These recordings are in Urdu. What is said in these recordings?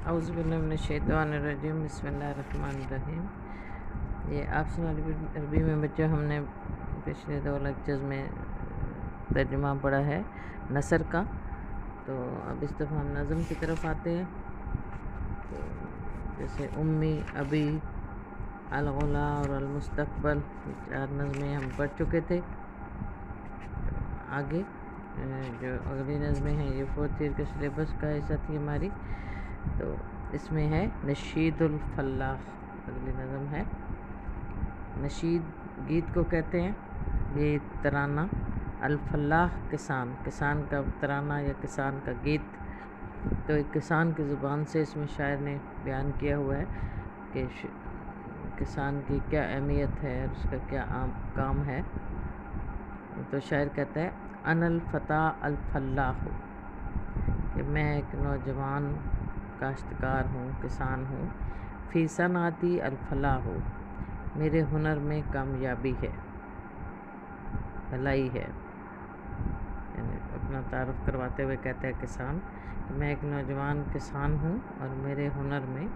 اعوذ باللہ من الشیطان الرجیم، بسم اللہ الرحمن الرحیم۔ یہ آپ سے عربی میں بچوں ہم نے پچھلے 2 لیکچرز میں ترجمہ پڑھا ہے نثر کا، تو اب اس دفعہ ہم نظم کی طرف آتے ہیں۔ تو جیسے امی، ابی، الغلا اور المستقبل، 4 نظمیں ہم پڑھ چکے تھے۔ آگے جو اگلی نظمیں ہیں یہ 4th ایئر کے سلیبس کا حصہ تھی ہماری، تو اس میں ہے نشید الفلاح، اگلی نظم ہے۔ نشید گیت کو کہتے ہیں، یہ ترانہ۔ الفلاح کسان کا ترانہ یا کسان کا گیت، تو ایک کسان کی زبان سے اس میں شاعر نے بیان کیا ہوا ہے کہ کسان کی کیا اہمیت ہے اور اس کا کیا کام ہے۔ تو شاعر کہتا ہے انا الفتى الفلاح، کہ میں ایک نوجوان کاشتکار ہوں، کسان ہوں۔ فی صنعتی الفلاح، میرے ہنر میں کامیابی ہے، بھلائی ہے۔ یعنی اپنا تعارف کرواتے ہوئے کہتا ہے کسان کہ میں ایک نوجوان کسان ہوں اور میرے ہنر میں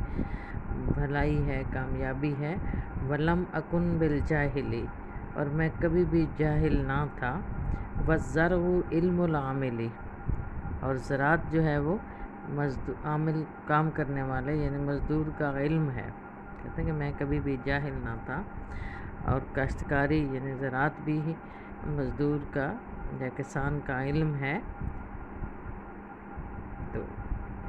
بھلائی ہے، کامیابی ہے۔ ولم اکن بالجاہلی، اور میں کبھی بھی جاہل نہ تھا۔ والزرع علم العاملی، اور زراعت جو ہے وہ عامل کام کرنے والے یعنی مزدور کا علم ہے۔ کہتے ہیں کہ میں کبھی بھی جاہل نہ تھا، اور کاشتکاری یعنی زراعت بھی مزدور کا یا کسان کا علم ہے۔ تو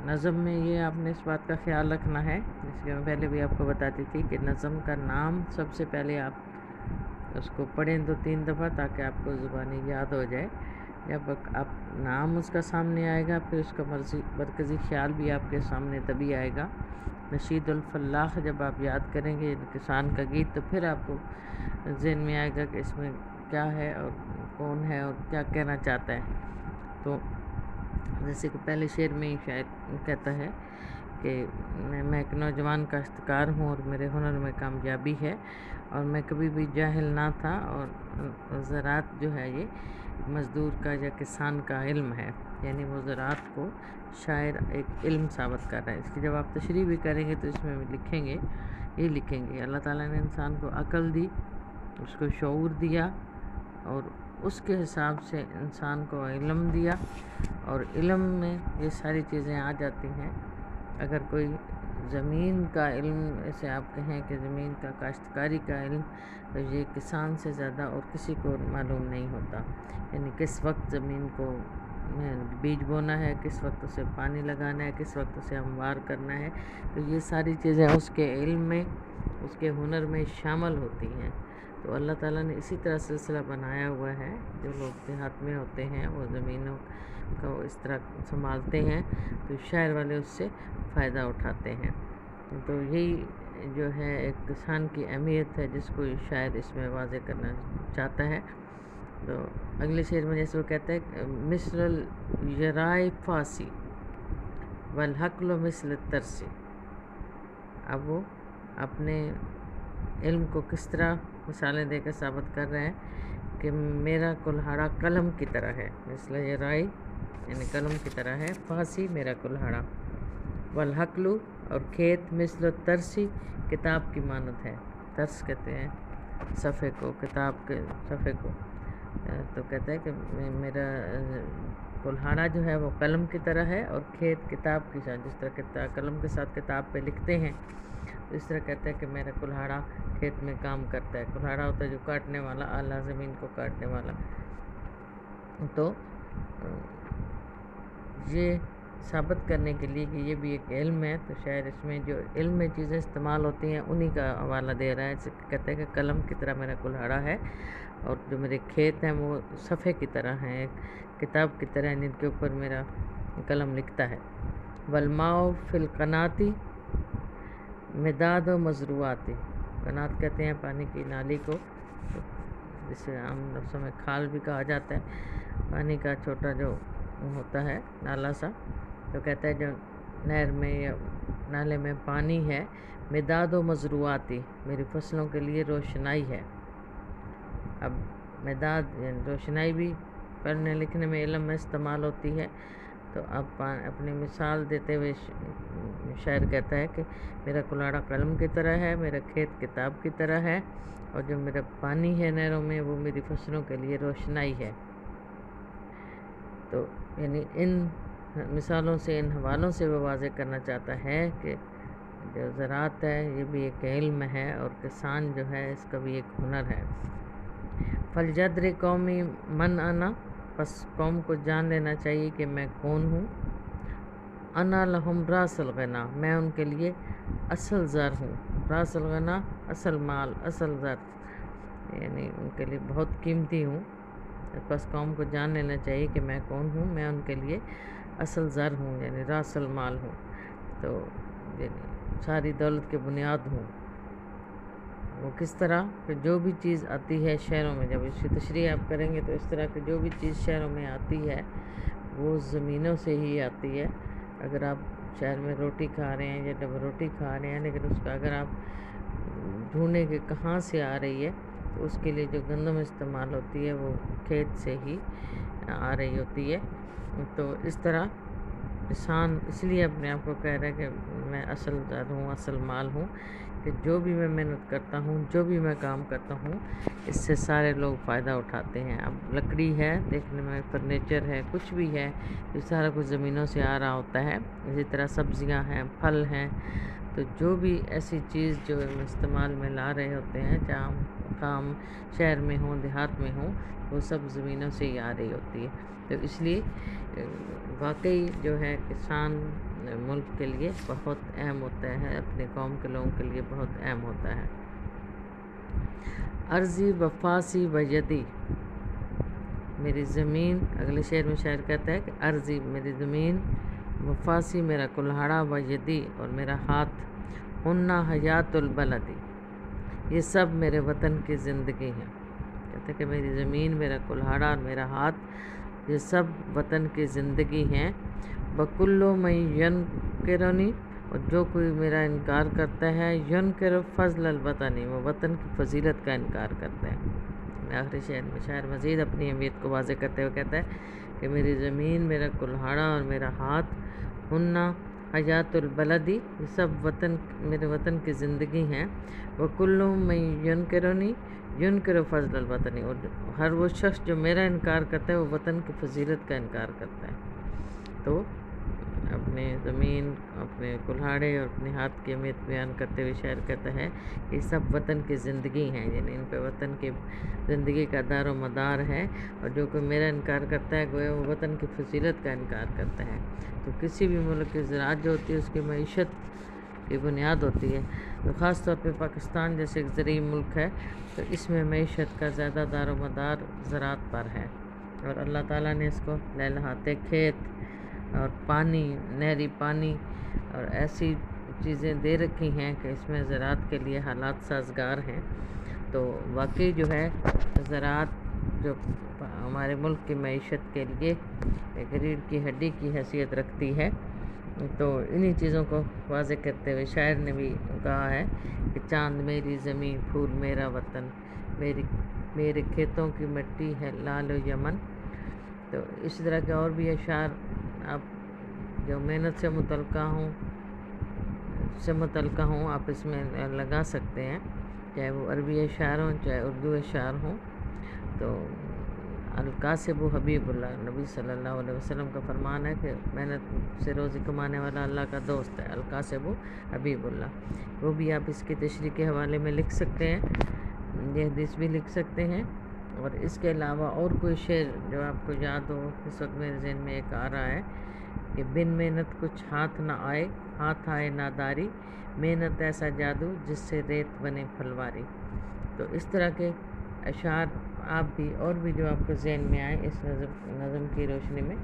نظم میں یہ آپ نے اس بات کا خیال رکھنا ہے، جس کے میں پہلے بھی آپ کو بتاتی تھی کہ نظم کا نام سب سے پہلے آپ اس کو پڑھیں 2-3 دفعہ تاکہ آپ کو زبانی یاد ہو جائے۔ جب آپ نام اس کا سامنے آئے گا پھر اس کا مرکزی خیال بھی آپ کے سامنے تبھی آئے گا۔ نشید الفلاح جب آپ یاد کریں گے کسان کا گیت، تو پھر آپ کو ذہن میں آئے گا کہ اس میں کیا ہے اور کون ہے اور کیا کہنا چاہتا ہے۔ تو جیسے کہ پہلے شعر میں ہی شاعر کہتا ہے کہ میں ایک نوجوان کاشتکار ہوں اور میرے ہنر میں کامیابی ہے، اور میں کبھی بھی جاہل نہ تھا، اور زراعت جو ہے یہ مزدور کا یا کسان کا علم ہے۔ یعنی وہ زراعت کو شاعر ایک علم ثابت کر رہا ہے۔ اس کی جب آپ تشریح بھی کریں گے تو اس میں لکھیں گے اللہ تعالیٰ نے انسان کو عقل دی، اس کو شعور دیا، اور اس کے حساب سے انسان کو علم دیا، اور علم میں یہ ساری چیزیں آ جاتی ہیں۔ اگر کوئی زمین کا علم، ایسے آپ کہیں کہ زمین کا کاشتکاری کا علم، تو یہ کسان سے زیادہ اور کسی کو معلوم نہیں ہوتا۔ یعنی کس وقت زمین کو بیج بونا ہے، کس وقت اسے پانی لگانا ہے، کس وقت اسے ہموار کرنا ہے، تو یہ ساری چیزیں اس کے علم میں، اس کے ہنر میں شامل ہوتی ہیں۔ تو اللہ تعالیٰ نے اسی طرح سلسلہ بنایا ہوا ہے۔ جو لوگ دیہات میں ہوتے ہیں وہ زمینوں کو اس طرح سنبھالتے ہیں، تو شاعر والے اس سے فائدہ اٹھاتے ہیں۔ تو یہی جو ہے ایک کسان کی اہمیت ہے جس کو شاعر اس میں واضح کرنا چاہتا ہے۔ تو اگلے شعر میں جیسے وہ کہتا ہے مثل الجرائے فاسی والحقل مثل الترسی، اب وہ اپنے علم کو کس طرح مثالیں دے کر ثابت کر رہے ہیں کہ میرا کلہاڑا قلم کی طرح ہے۔ مثل جرائی یعنی قلم کی طرح ہے، فاسی میرا کلہاڑا، والحقل اور کھیت مثل الترسی کتاب کی مانند ہے۔ ترس کہتے ہیں صفحے کو، کتاب کے صفحے کو۔ تو کہتا ہے کہ میرا کلہاڑا جو ہے وہ قلم کی طرح ہے، اور کھیت کتاب کی طرح، جس طرح قلم کے ساتھ کتاب پہ لکھتے ہیں، اس طرح کہتا ہے کہ میرا کلہاڑا کھیت میں کام کرتا ہے۔ کلہاڑا ہوتا ہے جو کاٹنے والا، اعلیٰ زمین کو کاٹنے والا۔ تو یہ ثابت کرنے کے لیے کہ یہ بھی ایک علم ہے، تو شاعر اس میں جو علم میں چیزیں استعمال ہوتی ہیں انہی کا حوالہ دے رہا ہے۔ کہتا ہے کہ قلم کی طرح میرا کلہاڑا ہے، اور جو میرے کھیت ہیں وہ صفحے کی طرح ہیں، ایک کتاب کی طرح ہیں جن کے اوپر میرا قلم لکھتا ہے۔ والماء فی القناة مداد و مزروعاتی، قنات کہتے ہیں پانی کی نالی کو، جسے عام لفظوں میں کھال بھی کہا جاتا ہے، پانی کا چھوٹا جو ہوتا ہے نالا سا۔ تو کہتا ہے جو نہر میں یا نالے میں پانی ہے، مداد و مزروعاتی، میری فصلوں کے لیے روشنائی ہے۔ اب مداد یعنی روشنائی بھی پڑھنے لکھنے میں علم میں استعمال ہوتی ہے۔ تو اب اپنی مثال دیتے ہوئے شاعر کہتا ہے کہ میرا کلاڑا قلم کی طرح ہے، میرا کھیت کتاب کی طرح ہے، اور جو میرا پانی ہے نہروں میں وہ میری فصلوں کے لیے روشنائی ہے۔ تو یعنی ان مثالوں سے، ان حوالوں سے وہ واضح کرنا چاہتا ہے کہ جو زراعت ہے یہ بھی ایک علم ہے، اور کسان جو ہے اس کا بھی ایک ہنر ہے۔ فَلْيَدْرِ قَوْمِي مَنْ أَنَا، پس قوم کو جان لینا چاہیے کہ میں کون ہوں۔ أَنَا لَهُمْ رَأْسُ الْغِنَىٰ، میں ان کے لیے اصل زر ہوں۔ رأس الغنا اصل مال، اصل زر، یعنی ان کے لیے بہت قیمتی ہوں۔ بس قوم کو جان لینا چاہیے کہ میں کون ہوں، میں ان کے لیے اصل زر ہوں، یعنی راس المال ہوں، تو یعنی ساری دولت کی بنیاد ہوں۔ وہ کس طرح کہ جو بھی چیز آتی ہے شہروں میں، جب اس کی تشریح آپ کریں گے تو اس طرح کہ جو بھی چیز شہروں میں آتی ہے وہ زمینوں سے ہی آتی ہے۔ اگر آپ شہر میں روٹی کھا رہے ہیں یا ڈبل روٹی کھا رہے ہیں، لیکن اس کا اگر آپ ڈھونڈیں کہ کہاں سے آ رہی ہے تو اس کے لیے جو گندم استعمال ہوتی ہے وہ کھیت سے ہی آ رہی ہوتی ہے۔ تو اس طرح کسان اس لیے اپنے آپ کو کہہ رہا ہے کہ میں اصل زر ہوں، اصل مال ہوں، کہ جو بھی میں محنت کرتا ہوں، جو بھی میں کام کرتا ہوں، اس سے سارے لوگ فائدہ اٹھاتے ہیں۔ اب لکڑی ہے دیکھنے میں، فرنیچر ہے، کچھ بھی ہے، یہ سارا کچھ زمینوں سے آ رہا ہوتا ہے۔ اسی طرح سبزیاں ہیں، پھل ہیں، تو جو بھی ایسی چیز جو ہم استعمال میں لا رہے ہوتے ہیں، چاہے ہم کام شہر میں ہوں، دیہات میں ہوں، وہ سب زمینوں سے ہی آ رہی ہوتی ہے۔ تو اس لیے واقعی جو ہے کسان ملک کے لیے بہت اہم ہوتا ہے، اپنے قوم کے لوگوں کے لیے بہت اہم ہوتا ہے۔ ارضی وفاسی ویدی، میری زمین، اگلے شعر میں شاعر کہتا ہے کہ ارضی میری زمین، وفاسی میرا کلہاڑا، ویدی اور میرا ہاتھ، ہننا حیات البلدی، یہ سب میرے وطن کی زندگی ہیں۔ کہتے ہیں کہ میری زمین، میرا کلہاڑا اور میرا ہاتھ، یہ سب وطن کی زندگی ہیں۔ بکلو میں ینکرنی، اور جو کوئی میرا انکار کرتا ہے، ینکر فضل الوطنی، وہ وطن کی فضیلت کا انکار کرتا ہے۔ آخری شعر میں شاعر مزید اپنی اہمیت کو واضح کرتے ہوئے کہتا ہے کہ میری زمین، میرا کلہاڑا اور میرا ہاتھ، ہننا حیات البلدی، یہ سب میرے وطن کی زندگی ہیں۔ وکلو میں ینکرنی ینکر فضل الوطنی، اور ہر وہ شخص جو میرا انکار کرتا ہے وہ وطن کی فضیلت کا انکار کرتا ہے۔ تو اپنے زمین، اپنے کلہاڑے اور اپنے ہاتھ کی اہمیت بیان کرتے ہوئے شاعر کہتا ہے کہ یہ سب وطن کی زندگی ہیں، یعنی ان پہ وطن کی زندگی کا دار و مدار ہے، اور جو کوئی میرا انکار کرتا ہے گویا وہ وطن کی فضیلت کا انکار کرتا ہے۔ تو کسی بھی ملک کی زراعت جو ہوتی ہے اس کی معیشت کی بنیاد ہوتی ہے، تو خاص طور پہ پاکستان جیسے ایک زرعی ملک ہے تو اس میں معیشت کا زیادہ دار و مدار زراعت پر ہے، اور اللہ تعالیٰ نے اس کو لہلہاتے کھیت اور پانی، نہری پانی اور ایسی چیزیں دے رکھی ہیں کہ اس میں زراعت کے لیے حالات سازگار ہیں۔ تو واقعی جو ہے زراعت جو ہمارے ملک کی معیشت کے لیے ایک ریڑھ کی ہڈی کی حیثیت رکھتی ہے، تو انہی چیزوں کو واضح کرتے ہوئے شاعر نے بھی کہا ہے کہ چاند میری زمین، پھول میرا وطن، میرے کھیتوں کی مٹی ہے لال و یمن۔ تو اسی طرح کے اور بھی اشعار آپ جو محنت سے متعلقہ ہوں آپ اس میں لگا سکتے ہیں، چاہے وہ عربی اشعار ہوں چاہے اردو اشعار ہوں۔ تو القاسب حبیب اللہ، نبی صلی اللہ علیہ وسلم کا فرمان ہے کہ محنت سے روزی کمانے والا اللہ کا دوست ہے، القاسب حبیب اللہ۔ وہ بھی آپ اس کی تشریح کے حوالے میں لکھ سکتے ہیں، یہ حدیث بھی لکھ سکتے ہیں۔ اور اس کے علاوہ اور کوئی شعر جو آپ کو یاد ہو، اس وقت میرے ذہن میں ایک آ رہا ہے کہ بن محنت کچھ ہاتھ نہ آئے، ہاتھ آئے ناداری، محنت ایسا جادو جس سے ریت بنے پھلواری۔ تو اس طرح کے اشعار آپ بھی اور بھی جو آپ کو ذہن میں آئے اس نظم کی روشنی میں،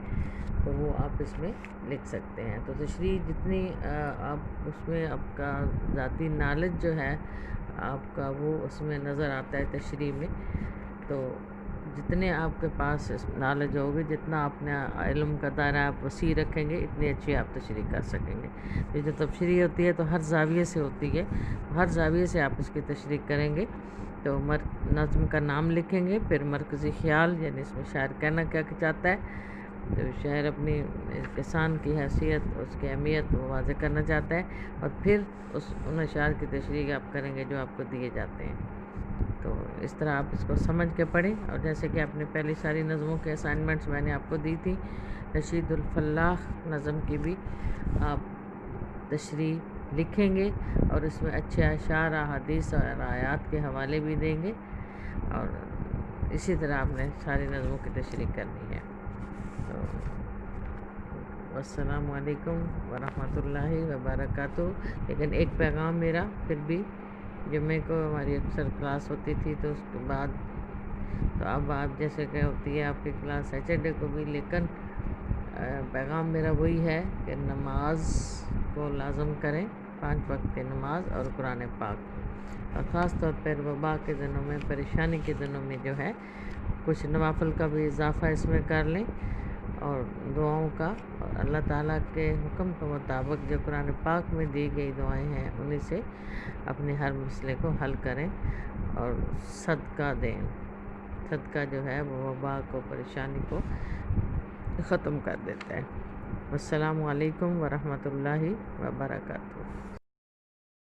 تو وہ آپ اس میں لکھ سکتے ہیں۔ تو تشریح جتنی آپ اس میں آپ کا ذاتی نالج جو ہے آپ کا وہ اس میں نظر آتا ہے تشریح میں، تو جتنے آپ کے پاس نالج ہوگی، جتنا اپنے علم کا دائرہ آپ وسیع رکھیں گے، اتنی اچھی آپ تشریح کر سکیں گے۔ یہ جو تشریح ہوتی ہے تو ہر زاویے سے ہوتی ہے، ہر زاویے سے آپ اس کی تشریح کریں گے تو نظم کا نام لکھیں گے، پھر مرکزی خیال، یعنی اس میں شاعر کہنا کیا چاہتا ہے، تو شاعر اپنی کسان کی حیثیت، اس کی اہمیت وہ واضح کرنا چاہتا ہے، اور پھر ان اشعار کی تشریح آپ کریں گے جو آپ کو دیے جاتے ہیں۔ تو اس طرح آپ اس کو سمجھ کے پڑھیں، اور جیسے کہ آپ نے پہلی ساری نظموں کے اسائنمنٹس میں نے آپ کو دی تھی، رشید الفلاح نظم کی بھی آپ تشریح لکھیں گے، اور اس میں اچھے اشعار، احادیث اور آیات کے حوالے بھی دیں گے، اور اسی طرح آپ نے ساری نظموں کی تشریح کرنی ہے۔ تو السلام علیکم ورحمۃ اللہ وبرکاتہ۔ لیکن ایک پیغام میرا پھر بھی، جمعے کو ہماری اکثر کلاس ہوتی تھی تو اس کے بعد تو اب آپ جیسے کہ ہوتی ہے آپ کی کلاس سیٹرڈے کو بھی، لیکن پیغام میرا وہی ہے کہ نماز کو لازم کریں، 5 وقت کی نماز اور قرآن پاک، اور خاص طور پر وبا کے دنوں میں، پریشانی کے دنوں میں جو ہے کچھ نوافل کا بھی اضافہ اس میں کر لیں، اور دعاؤں کا، اور اللہ تعالیٰ کے حکم کے مطابق جو قرآن پاک میں دی گئی دعائیں ہیں انہی سے اپنے ہر مسئلے کو حل کریں، اور صدقہ دیں۔ صدقہ جو ہے وہ وبا کو، پریشانی کو ختم کر دیتا ہے۔ السلام علیکم ورحمۃ اللہ وبرکاتہ۔